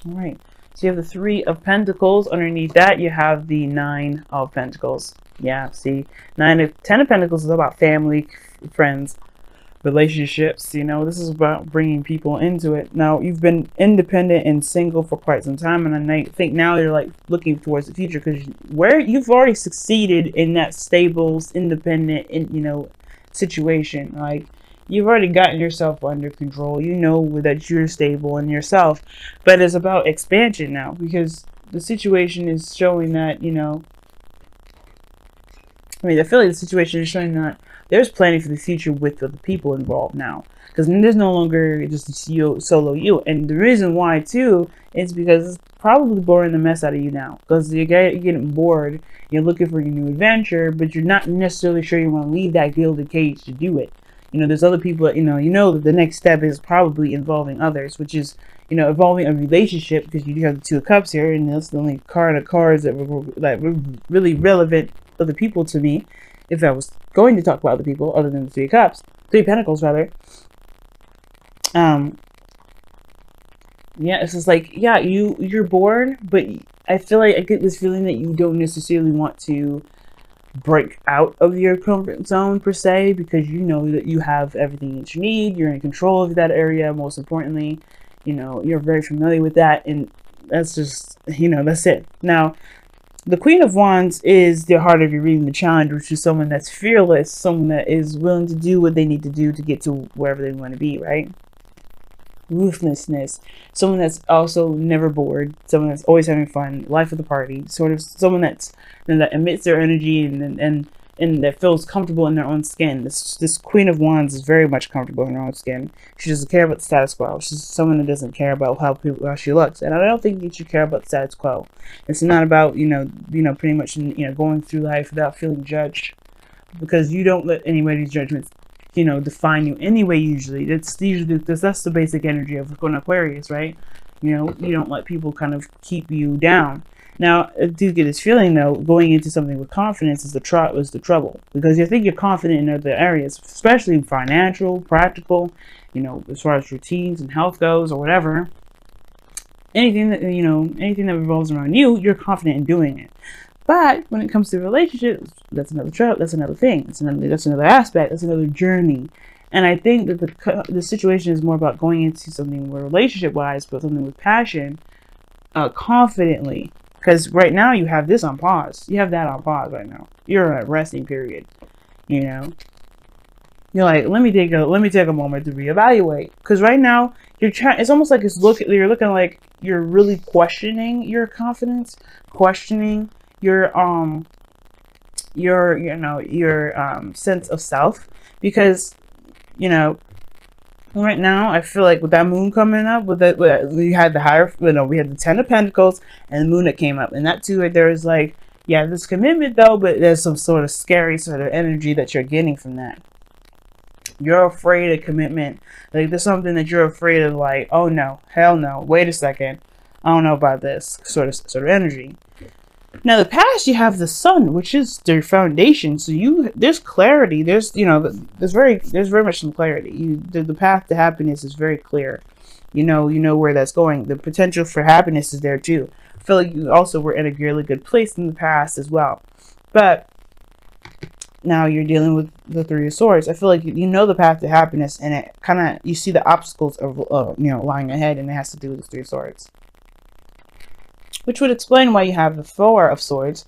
All right. So you have the Three of Pentacles. Underneath that, you have the Nine of Pentacles. Yeah, see, Ten of Pentacles is about family, friends, relationships. You know, this is about bringing people into it. Now, you've been independent and single for quite some time, and I think now you're like looking towards the future because where you've already succeeded in that stable, independent, situation. Like, you've already gotten yourself under control. You know that you're stable in yourself, but it's about expansion now because the situation is showing that I feel like the situation is showing that there's planning for the future with the people involved now. Because there's no longer just you, solo you. And the reason why, too, is because it's probably boring the mess out of you now. Because you're getting bored, you're looking for your new adventure, but you're not necessarily sure you want to leave that gilded cage to do it. There's other people that, that the next step is probably involving others, which is, involving a relationship, because you do have the Two of Cups here, and that's the only card of cards that were really relevant other people to me, if I was going to talk about other people other than the Three of Cups, Three of Pentacles rather. Yeah, it's just like, yeah, you're bored, but I feel like I get this feeling that you don't necessarily want to break out of your comfort zone per se, because you know that you have everything that you need, you're in control of that area, most importantly, you're very familiar with that, and that's just, that's it. Now, the Queen of Wands is the heart of your reading, the challenge, which is someone that's fearless, someone that is willing to do what they need to do to get to wherever they want to be, right? Ruthlessness, someone that's also never bored, someone that's always having fun, life of the party, sort of someone that emits their energy and that feels comfortable in their own skin. This Queen of Wands is very much comfortable in her own skin. She doesn't care about the status quo. She's someone that doesn't care about how she looks, and I don't think that you care about the status quo. It's not about pretty much going through life without feeling judged, because you don't let anybody's judgments define you anyway. Usually that's the basic energy of an Aquarius, right? You don't let people kind of keep you down. Now, I do get this feeling though, going into something with confidence is the trouble, because you think you're confident in other areas, especially financial, practical, as far as routines and health goes or whatever. Anything that revolves around you, you're confident in doing it. But when it comes to relationships, that's another that's another thing. That's another aspect. That's another journey. And I think that the situation is more about going into something relationship wise, but something with passion, confidently. Because right now you have this on pause. You have that on pause right now. You're in a resting period. You're like, let me take a moment to reevaluate. Because right now it's almost like you're looking like you're really questioning your confidence, questioning your sense of self, because right now I feel like with that moon coming up, we had we had the Ten of Pentacles and the moon that came up, and that too right there is like, yeah, there's commitment though, but there's some sort of scary sort of energy that you're getting from that. You're afraid of commitment. Like, there's something that you're afraid of, like, oh no, hell no, wait a second, I don't know about this sort of energy. Now, the past, you have the Sun, which is their foundation. So there's clarity. There's very much some clarity. The path to happiness is very clear. You know where that's going. The potential for happiness is there too. I feel like you also were in a really good place in the past as well. But now you're dealing with the Three of Swords. I feel like you know the path to happiness, and it kind of, you see the obstacles of lying ahead, and it has to do with the Three of Swords, which would explain why you have the Four of Swords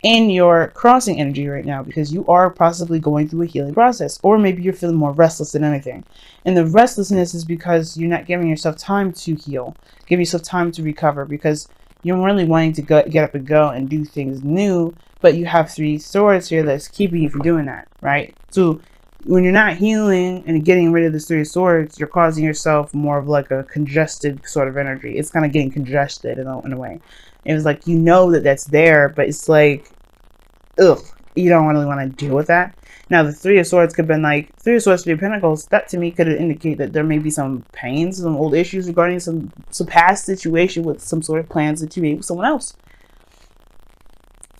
in your crossing energy right now, because you are possibly going through a healing process, or maybe you're feeling more restless than anything. And the restlessness is because you're not giving yourself time to heal, give yourself time to recover, because you're really wanting to get up and go and do things new, but you have Three Swords here that's keeping you from doing that, right? So when you're not healing and getting rid of the Three of Swords, you're causing yourself more of like a congested sort of energy. It's kind of getting congested in a way. It was like, that's there, but it's like, ugh, you don't really want to deal with that. Now, the Three of Swords could have been like, Three of Swords, Three of Pentacles, that to me could indicate that there may be some pains, some old issues regarding some past situation with some sort of plans that you made with someone else.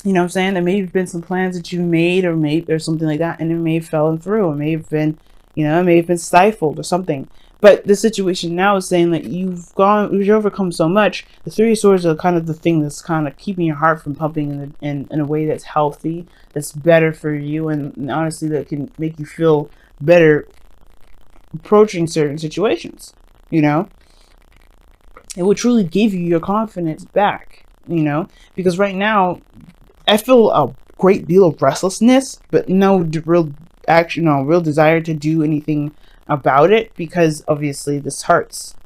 You know what I'm saying? There may have been some plans that you made or something like that, and it may have fallen through. It may have been, You know, it may have been stifled or something. But the situation now is saying that you've overcome so much. The Three of Swords are kind of the thing that's kind of keeping your heart from pumping in a way that's healthy, that's better for you, and honestly that can make you feel better approaching certain situations. You know, it will truly give you your confidence back. You know, because right now I feel a great deal of restlessness, but no real action, no real desire to do anything about it, because obviously this hurts.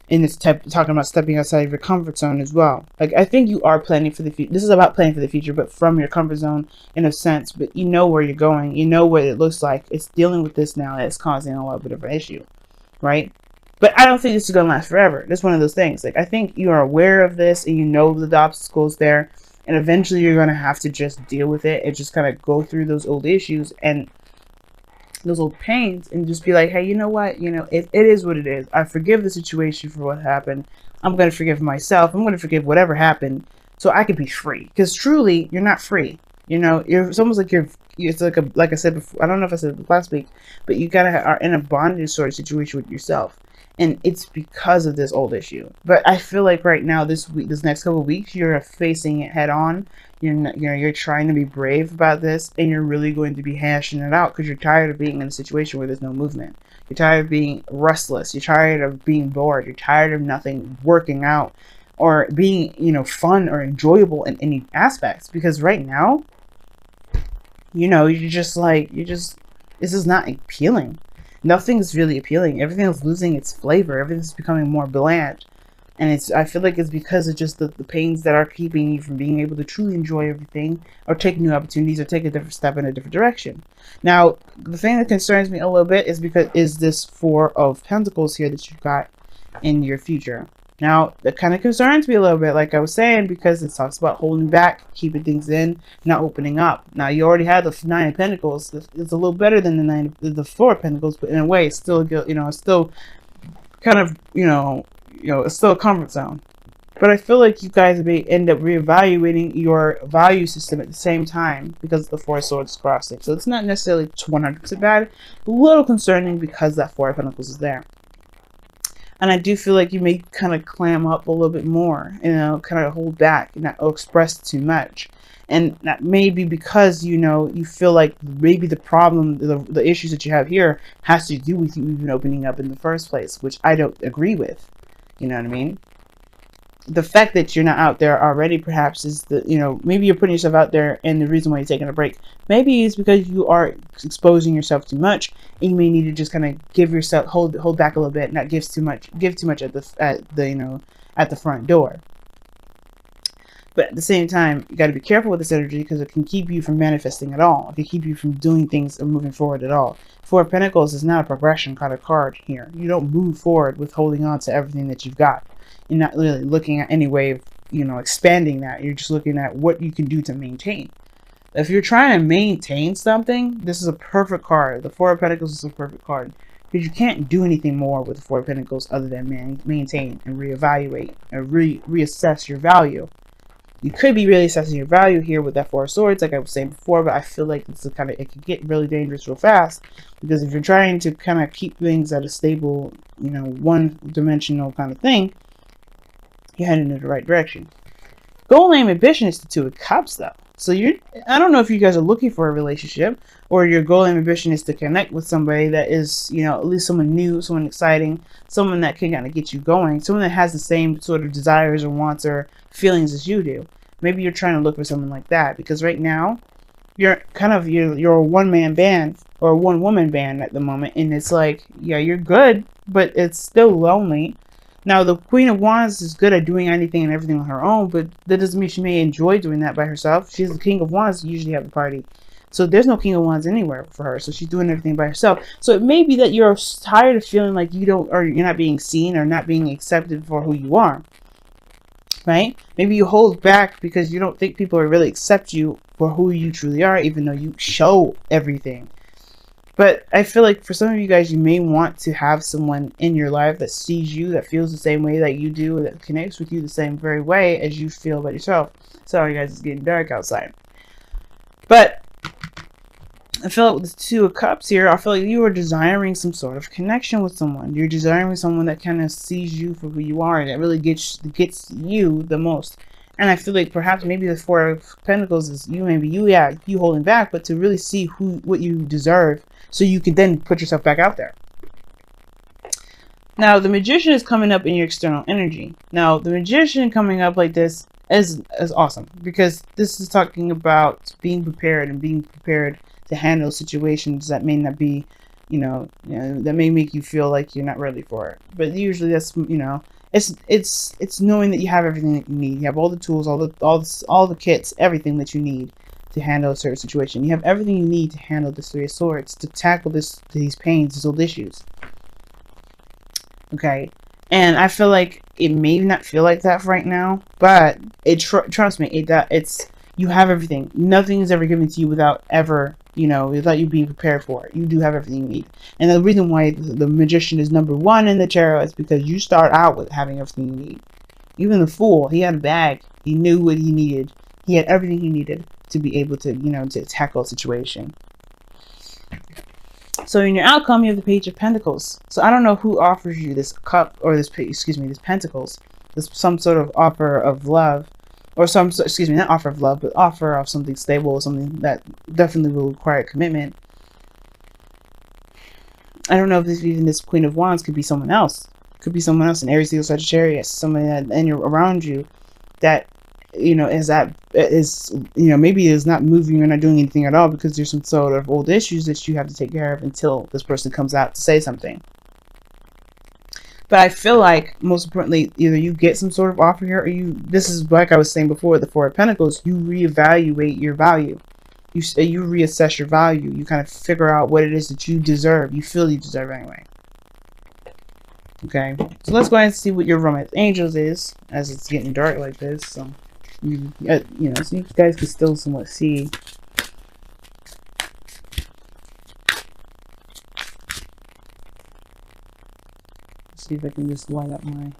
And it's talking about stepping outside of your comfort zone as well. Like, I think you are planning for the future. This is about planning for the future, but from your comfort zone in a sense. But you know where you're going. You know what it looks like. It's dealing with this now that's causing a little bit of an issue, right? But I don't think this is going to last forever. That's one of those things. Like, I think you are aware of this and you know the obstacles there. And eventually you're going to have to just deal with it and just kind of go through those old issues and those old pains and just be like, hey, you know what? You know, it is what it is. I forgive the situation for what happened. I'm going to forgive myself. I'm going to forgive whatever happened so I can be free. Because truly, you're not free. You know, it's almost like it's like I said before, I don't know if I said it last week, but you are in a bondage sort of situation with yourself. And it's because of this old issue. But I feel like right now, this next couple of weeks, you're facing it head on. You're trying to be brave about this, and you're really going to be hashing it out because you're tired of being in a situation where there's no movement. You're tired of being restless. You're tired of being bored. You're tired of nothing working out or being, you know, fun or enjoyable in any aspects. Because right now, you know, this is not appealing. Nothing's really appealing. Everything is losing its flavor. Everything's becoming more bland. And I feel like it's because of just the pains that are keeping you from being able to truly enjoy everything or take new opportunities or take a different step in a different direction. Now, the thing that concerns me a little bit is this Four of Pentacles here that you've got in your future. Now, that kind of concerns me a little bit, like I was saying, because it talks about holding back, keeping things in, not opening up. Now, you already had the Nine of Pentacles. It's a little better than the Four of Pentacles, but in a way, it's still, you know, it's still kind of, you know, it's still a comfort zone. But I feel like you guys may end up reevaluating your value system at the same time because the Four of Swords crossing. So it's not necessarily 100% bad, a little concerning because that Four of Pentacles is there. And I do feel like you may kind of clam up a little bit more, you know, kind of hold back and not express too much. And that may be because, you know, you feel like maybe the problem, the issues that you have here has to do with you even opening up in the first place, which I don't agree with. You know what I mean? The fact that you're not out there already perhaps is you know, maybe you're putting yourself out there and the reason why you're taking a break maybe is because you are exposing yourself too much and you may need to just kind of give yourself, hold back a little bit, not give too much at the front door. But at the same time, you got to be careful with this energy because it can keep you from manifesting at all. It can keep you from doing things or moving forward at all. Four of Pentacles is not a progression kind of card here. You don't move forward with holding on to everything that you've got. You're not really looking at any way of, you know, expanding that. You're just looking at what you can do to maintain. If you're trying to maintain something, this is a perfect card. The Four of Pentacles is a perfect card. Because you can't do anything more with the Four of Pentacles other than maintain and reevaluate and reassess your value. You could be really assessing your value here with that Four of Swords, like I was saying before, but I feel like it can get really dangerous real fast. Because if you're trying to kind of keep things at a stable, you know, one-dimensional kind of thing, you're heading in the right direction. Goal, aim, ambition is the Two of Cups, though. So I don't know if you guys are looking for a relationship, or your goal and ambition is to connect with somebody that is, you know, at least someone new, someone exciting, someone that can kind of get you going, someone that has the same sort of desires or wants or feelings as you do. Maybe you're trying to look for someone like that, because right now you're a one-man band or a one-woman band at the moment, and it's like, yeah, you're good, but it's still lonely. Now, the Queen of Wands is good at doing anything and everything on her own, but that doesn't mean she may enjoy doing that by herself. She's the King of Wands, you usually have a party. So there's no King of Wands anywhere for her. So she's doing everything by herself. So it may be that you're tired of feeling like you're not being seen or not being accepted for who you are. Right? Maybe you hold back because you don't think people will really accept you for who you truly are, even though you show everything. But I feel like for some of you guys, you may want to have someone in your life that sees you, that feels the same way that you do, that connects with you the same very way as you feel about yourself. Sorry guys, it's getting dark outside. But I feel like with the Two of Cups here, I feel like you are desiring some sort of connection with someone. You're desiring someone that kind of sees you for who you are, that really gets you the most. And I feel like perhaps maybe the Four of Pentacles is you holding back, but to really see what you deserve, so you can then put yourself back out there. Now the Magician is coming up in your external energy. Now the Magician coming up like this is awesome, because this is talking about being prepared and being prepared to handle situations that may not be, that may make you feel like you're not ready for it. But usually that's, it's knowing that you have everything that you need. You have all the tools, all the kits, everything that you need to handle a certain situation. You have everything you need to handle this Three of Swords, to tackle these pains, these old issues. Okay, and I feel like it may not feel like that right now, but trust me, it's you have everything. Nothing is ever given to you without you being prepared for it. You do have everything you need. And the reason why the Magician is number 1 in the tarot is because you start out with having everything you need. Even the Fool, he had a bag. He knew what he needed. He had everything he needed to be able to, to tackle a situation. So in your outcome, you have the Page of Pentacles. So I don't know who offers you this cup, or this Pentacles. Some sort of offer of love. Or not offer of love, but offer of something stable, something that definitely will require commitment. I don't know if this Queen of Wands could be someone else. Could be someone else, an Aries, Leo, Sagittarius, somebody around you that, maybe is not moving or not doing anything at all because there's some sort of old issues that you have to take care of until this person comes out to say something. But I feel like, most importantly, either you get some sort of offer here, or this is like I was saying before, the Four of Pentacles, you reevaluate your value. You reassess your value. You kind of figure out what it is that you deserve. You feel you deserve anyway. Okay, so let's go ahead and see what your romance angels is, as it's getting dark like this. So, so you guys can still somewhat see. See if I can just light up my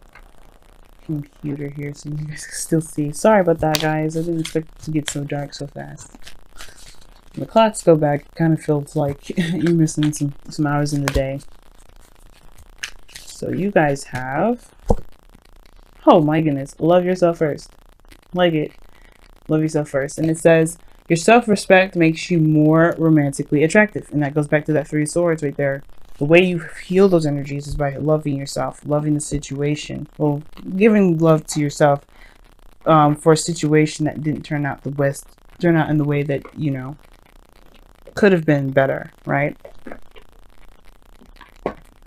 computer here so you guys can still see. Sorry about that, guys. I didn't expect it to get so dark so fast. When the clocks go back, it kind of feels like you're missing some hours in the day. So you guys have, oh my goodness, love yourself first. Like it. Love yourself first. And it says, your self-respect makes you more romantically attractive. And that goes back to that Three of Swords right there. The way you heal those energies is by loving yourself, loving the situation. Well, giving love to yourself for a situation that didn't turn out in the way that, could have been better, right?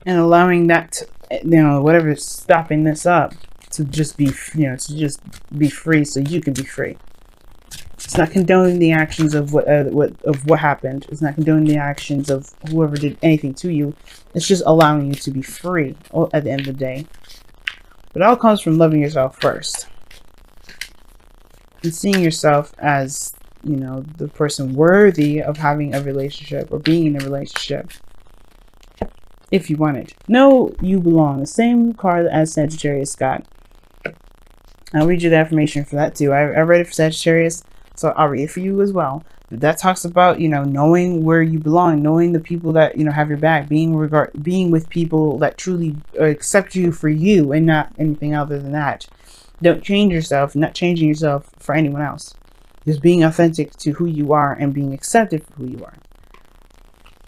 And allowing that, whatever's stopping this up to just be, be free so you can be free. It's not condoning the actions of what happened. It's not condoning the actions of whoever did anything to you. It's just allowing you to be free at the end of the day. But it all comes from loving yourself first. And seeing yourself as, the person worthy of having a relationship or being in a relationship. If you want it. No, you belong. The same card as Sagittarius got. I'll read you the affirmation for that too. I read it for Sagittarius. So I'll read it for you as well. That talks about, knowing where you belong, knowing the people that, have your back, being with people that truly accept you for you and not anything other than that. Don't change yourself, not changing yourself for anyone else. Just being authentic to who you are and being accepted for who you are.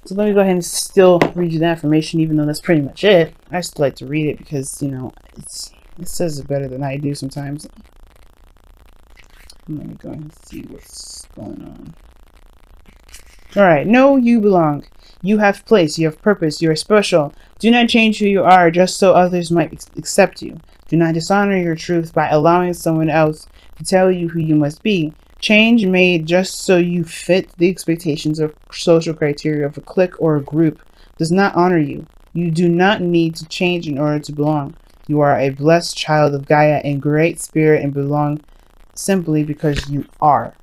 So let me go ahead and still read you the affirmation, even though that's pretty much it. I still like to read it because, it says it better than I do sometimes. Let me go and see what's going on. Alright, know you belong. You have place, you have purpose, you are special. Do not change who you are just so others might accept you. Do not dishonor your truth by allowing someone else to tell you who you must be. Change made just so you fit the expectations of social criteria of a clique or a group does not honor you. You do not need to change in order to belong. You are a blessed child of Gaia in great spirit and belong simply because you are.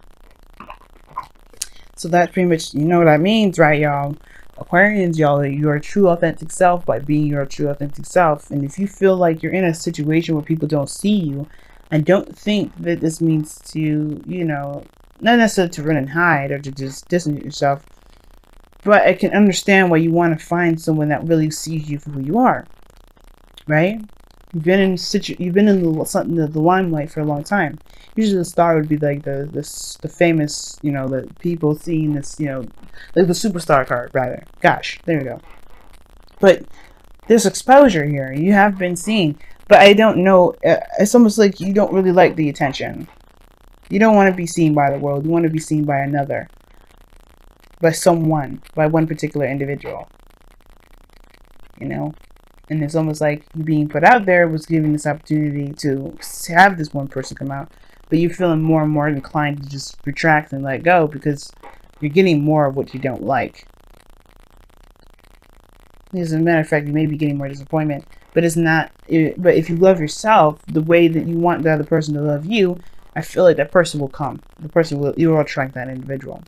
So that's pretty much, what that means, right, y'all? Aquarians, y'all, your true authentic self by being your true authentic self. And if you feel like you're in a situation where people don't see you, I don't think that this means to, not necessarily to run and hide or to just distance yourself. But I can understand why you want to find someone that really sees you for who you are, right? You've been in the limelight for a long time. Usually the star would be like the famous, you know, the people seeing this, you know, like the superstar card rather. Gosh, there we go. But there's exposure here. You have been seen, but I don't know. It's almost like you don't really like the attention. You don't want to be seen by the world. You want to be seen by another, by someone, by one particular individual. You know. And it's almost like you being put out there was giving this opportunity to have this one person come out. But you're feeling more and more inclined to just retract and let go because you're getting more of what you don't like. As a matter of fact, you may be getting more disappointment. But it's not. But if you love yourself the way that you want the other person to love you, I feel like that person will come. You will attract that individual.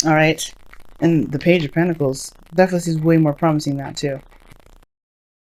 Alright. And the Page of Pentacles definitely seems way more promising now too.